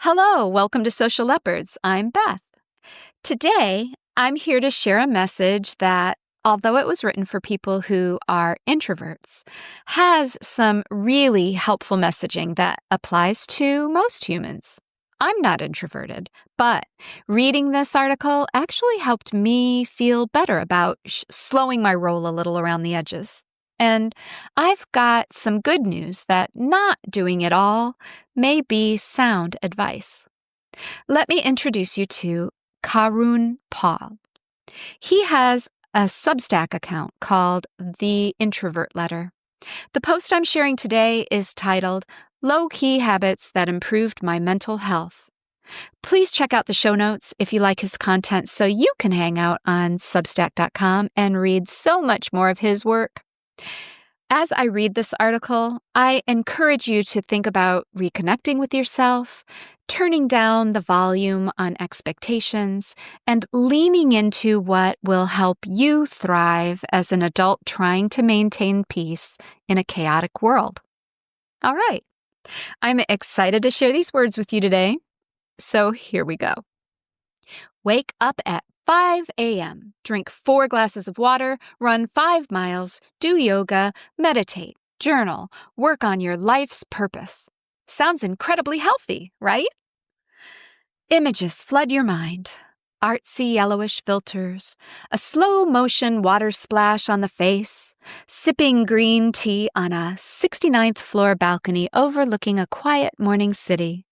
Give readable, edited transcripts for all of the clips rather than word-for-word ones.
Hello, welcome to Social Leopards. I'm Beth. Today, I'm here to share a message that, although it was written for people who are introverts, has some really helpful messaging that applies to most humans. I'm not introverted, but reading this article actually helped me feel better about slowing my roll a little around the edges. And I've got some good news that not doing it all may be sound advice. Let me introduce you to Karunpal. He has a Substack account called The Introvert Letter. The post I'm sharing today is titled Low-Key Habits That Improved My Mental Health. Please check out the show notes if you like his content so you can hang out on Substack.com and read so much more of his work. As I read this article, I encourage you to think about reconnecting with yourself, turning down the volume on expectations, and leaning into what will help you thrive as an adult trying to maintain peace in a chaotic world. All right, I'm excited to share these words with you today. So here we go. Wake up at 5 a.m., drink 4 glasses of water, run 5 miles, do yoga, meditate, journal, work on your life's purpose. Sounds incredibly healthy, right? Images flood your mind. Artsy yellowish filters, a slow-motion water splash on the face, sipping green tea on a 69th floor balcony overlooking a quiet morning city.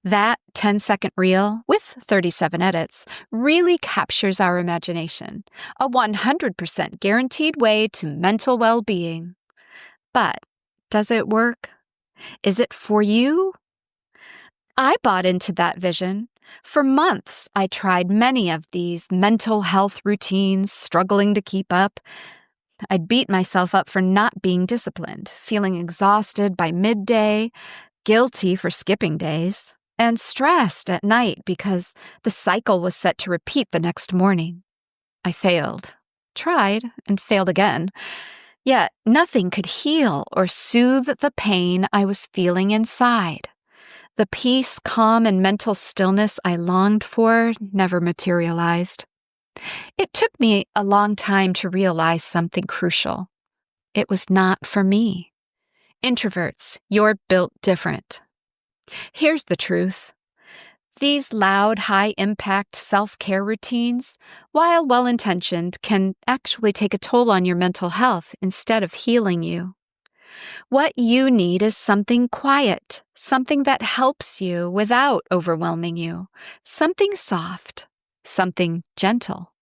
That 10-second reel, with 37 edits, really captures our imagination, a 100% guaranteed way to mental well-being. But does it work? Is it for you? I bought into that vision. For months, I tried many of these mental health routines, struggling to keep up. I'd beat myself up for not being disciplined, feeling exhausted by midday, guilty for skipping days, and stressed at night because the cycle was set to repeat the next morning. I failed, tried, and failed again. Yet nothing could heal or soothe the pain I was feeling inside. The peace, calm, and mental stillness I longed for never materialized. It took me a long time to realize something crucial. It was not for me. Introverts, you're built different. Here's the truth. These loud, high-impact self-care routines, while well-intentioned, can actually take a toll on your mental health instead of healing you. What you need is something quiet, something that helps you without overwhelming you, something soft, something gentle.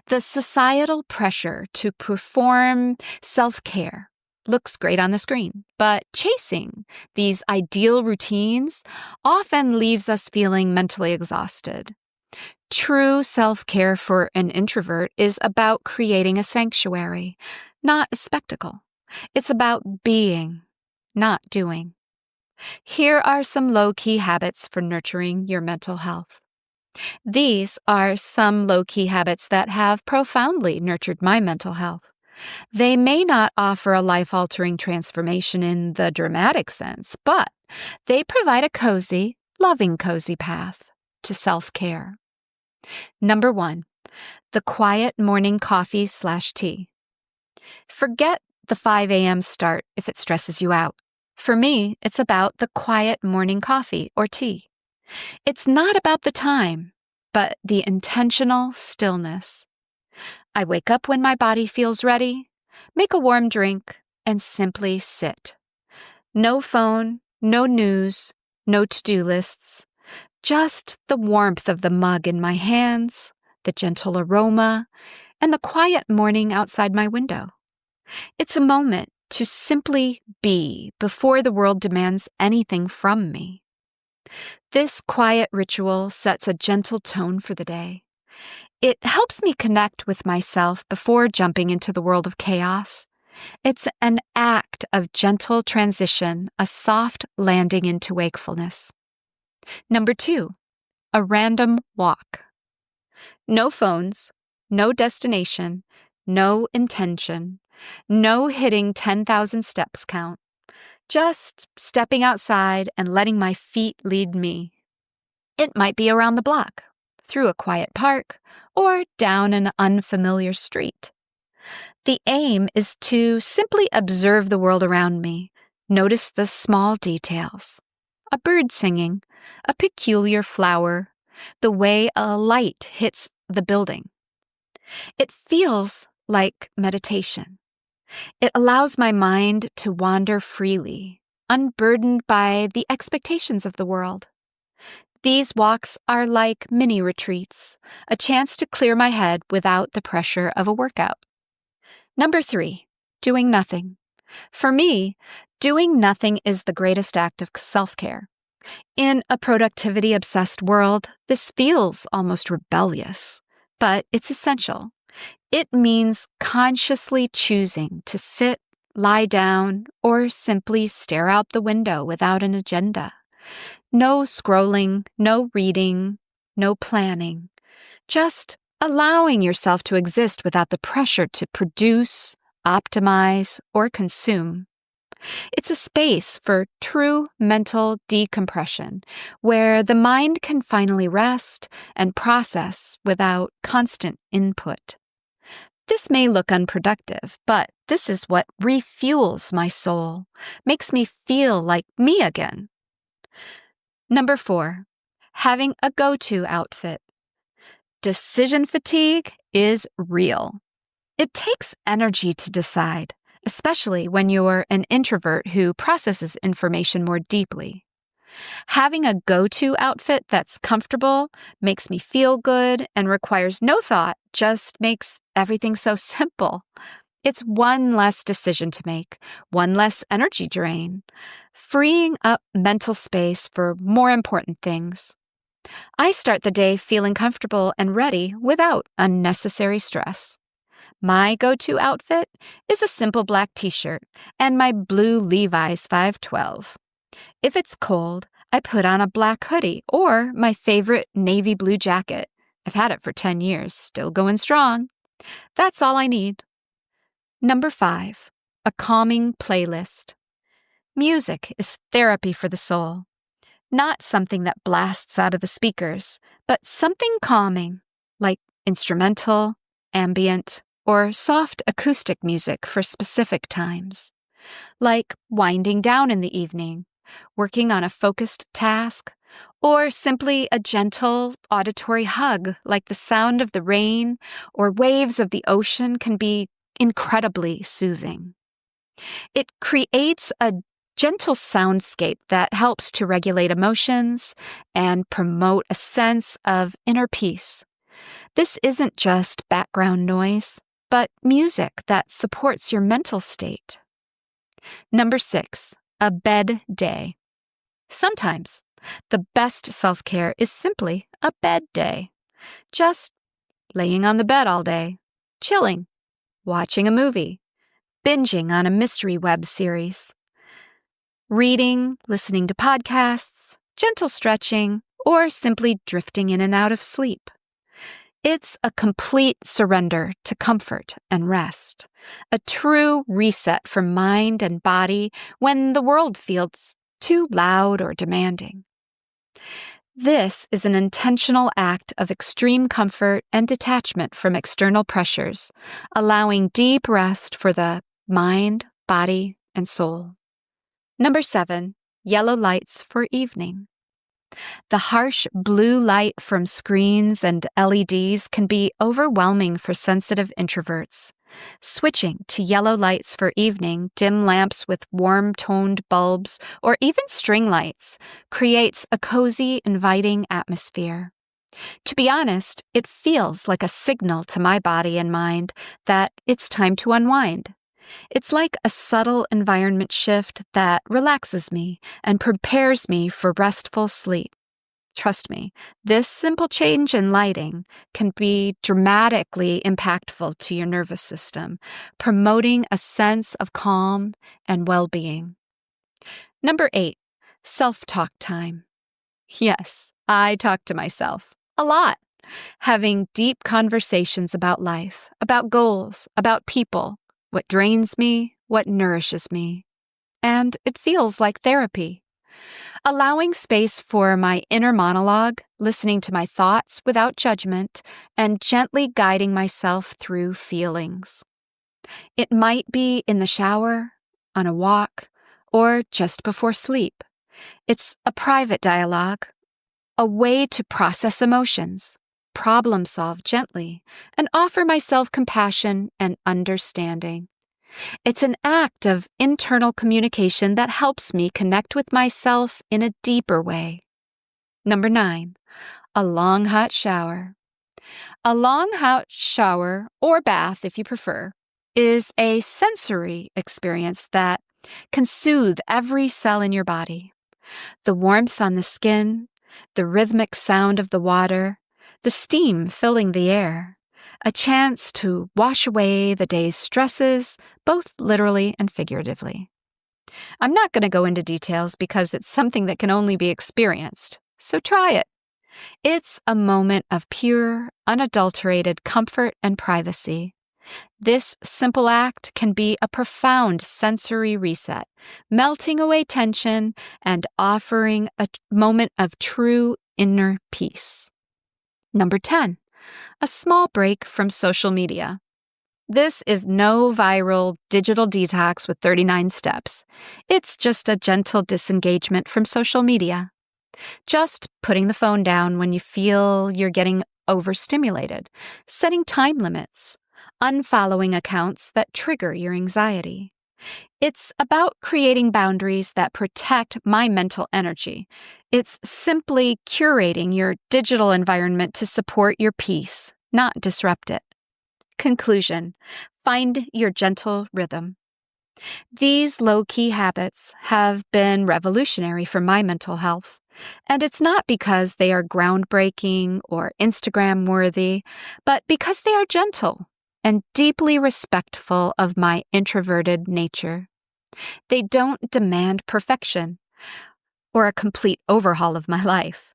The societal pressure to perform self-care looks great on the screen, but chasing these ideal routines often leaves us feeling mentally exhausted. True self-care for an introvert is about creating a sanctuary, not a spectacle. It's about being, not doing. Here are some low-key habits for nurturing your mental health. These are some low-key habits that have profoundly nurtured my mental health. They may not offer a life-altering transformation in the dramatic sense, but they provide a cozy, loving cozy path to self-care. Number 1, the quiet morning coffee/tea. Forget the 5 a.m. start if it stresses you out. For me, it's about the quiet morning coffee or tea. It's not about the time, but the intentional stillness. I wake up when my body feels ready, make a warm drink, and simply sit. No phone, no news, no to-do lists, just the warmth of the mug in my hands, the gentle aroma, and the quiet morning outside my window. It's a moment to simply be before the world demands anything from me. This quiet ritual sets a gentle tone for the day. It helps me connect with myself before jumping into the world of chaos. It's an act of gentle transition, a soft landing into wakefulness. Number 2, a random walk. No phones, no destination, no intention, no hitting 10,000 steps count. just stepping outside and letting my feet lead me. It might be around the block, through a quiet park, or down an unfamiliar street. The aim is to simply observe the world around me, notice the small details. A bird singing, a peculiar flower, the way a light hits the building. It feels like meditation. It allows my mind to wander freely, unburdened by the expectations of the world. These walks are like mini retreats, a chance to clear my head without the pressure of a workout. Number 3, doing nothing. For me, doing nothing is the greatest act of self-care. In a productivity-obsessed world, this feels almost rebellious, but it's essential. It means consciously choosing to sit, lie down, or simply stare out the window without an agenda. No scrolling, no reading, no planning. Just allowing yourself to exist without the pressure to produce, optimize, or consume. It's a space for true mental decompression, where the mind can finally rest and process without constant input. This may look unproductive, but this is what refuels my soul, makes me feel like me again. Number 4, having a go-to outfit. Decision fatigue is real. It takes energy to decide, especially when you're an introvert who processes information more deeply. Having a go-to outfit that's comfortable, makes me feel good, and requires no thought just makes everything so simple. It's one less decision to make, one less energy drain, freeing up mental space for more important things. I start the day feeling comfortable and ready without unnecessary stress. My go-to outfit is a simple black t-shirt and my blue Levi's 512. If it's cold, I put on a black hoodie or my favorite navy blue jacket. I've had it for 10 years, still going strong. That's all I need. Number 5, a calming playlist. Music is therapy for the soul. Not something that blasts out of the speakers, but something calming, like instrumental, ambient, or soft acoustic music for specific times. Like winding down in the evening, working on a focused task, or simply a gentle auditory hug like the sound of the rain or waves of the ocean can be incredibly soothing. It creates a gentle soundscape that helps to regulate emotions and promote a sense of inner peace. This isn't just background noise, but music that supports your mental state. Number 6, a bed day. Sometimes the best self-care is simply a bed day. Just laying on the bed all day, chilling, watching a movie, binging on a mystery web series, reading, listening to podcasts, gentle stretching, or simply drifting in and out of sleep. It's a complete surrender to comfort and rest, a true reset for mind and body when the world feels too loud or demanding. This is an intentional act of extreme comfort and detachment from external pressures, allowing deep rest for the mind, body, and soul. Number 7, yellow lights for evening. The harsh blue light from screens and LEDs can be overwhelming for sensitive introverts. Switching to yellow lights for evening, dim lamps with warm-toned bulbs, or even string lights creates a cozy, inviting atmosphere. To be honest, it feels like a signal to my body and mind that it's time to unwind. It's like a subtle environment shift that relaxes me and prepares me for restful sleep. Trust me, this simple change in lighting can be dramatically impactful to your nervous system, promoting a sense of calm and well-being. Number 8, self-talk time. Yes, I talk to myself a lot, having deep conversations about life, about goals, about people, what drains me, what nourishes me. and it feels like therapy. Allowing space for my inner monologue, listening to my thoughts without judgment, and gently guiding myself through feelings. It might be in the shower, on a walk, or just before sleep. It's a private dialogue, a way to process emotions, problem solve gently, and offer myself compassion and understanding. It's an act of internal communication that helps me connect with myself in a deeper way. Number 9, a long hot shower. A long hot shower, or bath if you prefer, is a sensory experience that can soothe every cell in your body. The warmth on the skin, the rhythmic sound of the water, the steam filling the air, a chance to wash away the day's stresses, both literally and figuratively. I'm not going to go into details because it's something that can only be experienced, so try it. It's a moment of pure, unadulterated comfort and privacy. This simple act can be a profound sensory reset, melting away tension and offering a moment of true inner peace. Number 10, a small break from social media. This is no viral digital detox with 39 steps. It's just a gentle disengagement from social media. Just putting the phone down when you feel you're getting overstimulated, setting time limits, unfollowing accounts that trigger your anxiety. It's about creating boundaries that protect my mental energy. It's simply curating your digital environment to support your peace, not disrupt it. Conclusion: find your gentle rhythm. These low-key habits have been revolutionary for my mental health. And it's not because they are groundbreaking or Instagram-worthy, but because they are gentle and deeply respectful of my introverted nature. They don't demand perfection or a complete overhaul of my life.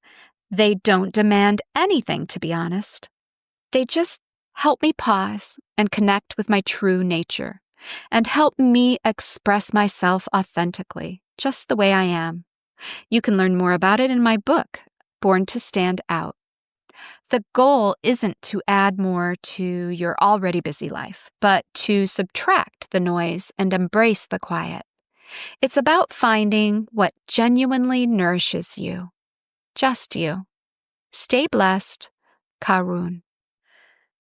They don't demand anything, to be honest. They just help me pause and connect with my true nature and help me express myself authentically, just the way I am. You can learn more about it in my book, Born to Stand Out. The goal isn't to add more to your already busy life, but to subtract the noise and embrace the quiet. It's about finding what genuinely nourishes you. Just you. Stay blessed, Karun.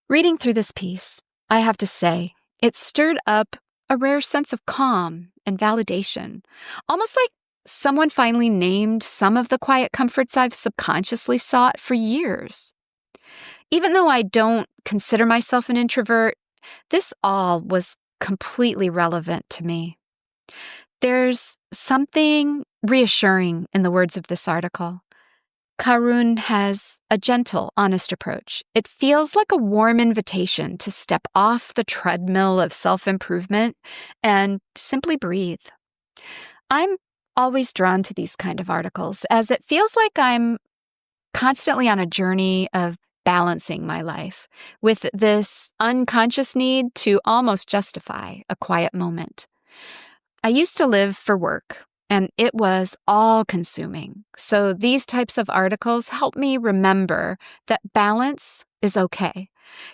Reading through this piece, I have to say, it stirred up a rare sense of calm and validation, almost like someone finally named some of the quiet comforts I've subconsciously sought for years. Even though I don't consider myself an introvert, this all was completely relevant to me. There's something reassuring in the words of this article. Karun has a gentle, honest approach. It feels like a warm invitation to step off the treadmill of self-improvement and simply breathe. I'm always drawn to these kind of articles, as it feels like I'm constantly on a journey of balancing my life with this unconscious need to almost justify a quiet moment. I used to live for work, and it was all-consuming. So these types of articles help me remember that balance is okay.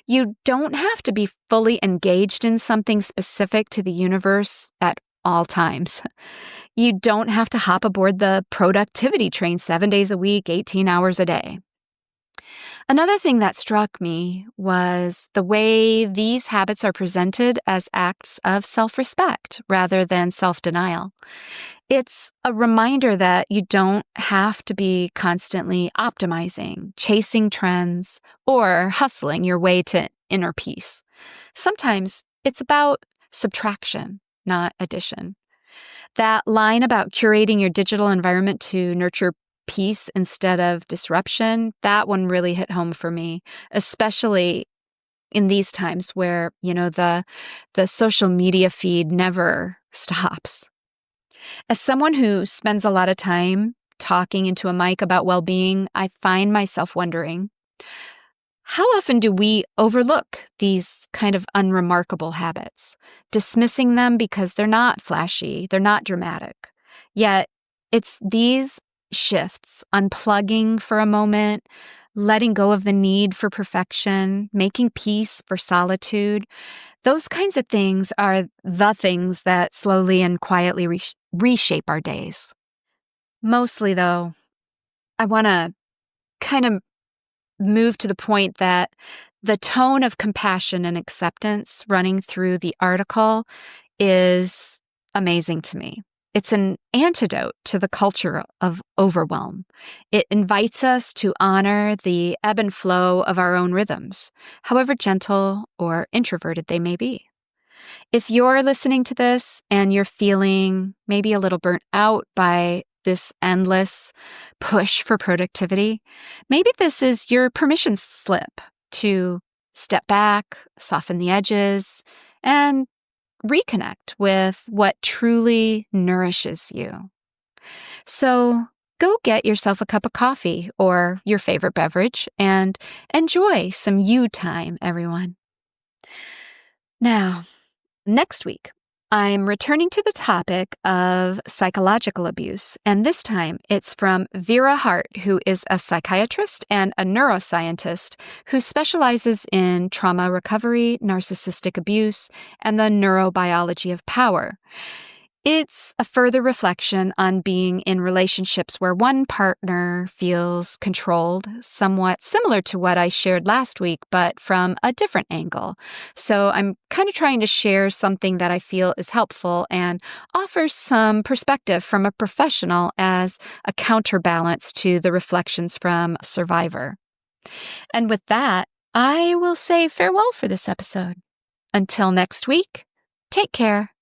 You don't have to be fully engaged in something specific to the universe at all times. You don't have to hop aboard the productivity train 7 days a week, 18 hours a day. Another thing that struck me was the way these habits are presented as acts of self-respect rather than self-denial. It's a reminder that you don't have to be constantly optimizing, chasing trends, or hustling your way to inner peace. Sometimes it's about subtraction, not addition. That line about curating your digital environment to nurture peace instead of disruption, that one really hit home for me, especially in these times where, the social media feed never stops. As someone who spends a lot of time talking into a mic about well-being, I find myself wondering, How often do we overlook these kind of unremarkable habits, dismissing them because they're not flashy, they're not dramatic? Yet it's these shifts, unplugging for a moment, letting go of the need for perfection, making peace for solitude. Those kinds of things are the things that slowly and quietly reshape our days. Mostly, though, I want to kind of move to the point that the tone of compassion and acceptance running through the article is amazing to me. It's an antidote to the culture of overwhelm. It invites us to honor the ebb and flow of our own rhythms, however gentle or introverted they may be. If you're listening to this and you're feeling maybe a little burnt out by this endless push for productivity, maybe this is your permission slip to step back, soften the edges, and reconnect with what truly nourishes you. So go get yourself a cup of coffee or your favorite beverage and enjoy some you time, everyone. Now, next week, I'm returning to the topic of psychological abuse, and this time it's from Vera Hart, who is a psychiatrist and a neuroscientist who specializes in trauma recovery, narcissistic abuse, and the neurobiology of power. It's a further reflection on being in relationships where one partner feels controlled, somewhat similar to what I shared last week, but from a different angle. So I'm kind of trying to share something that I feel is helpful and offers some perspective from a professional as a counterbalance to the reflections from a survivor. And with that, I will say farewell for this episode. Until next week, take care.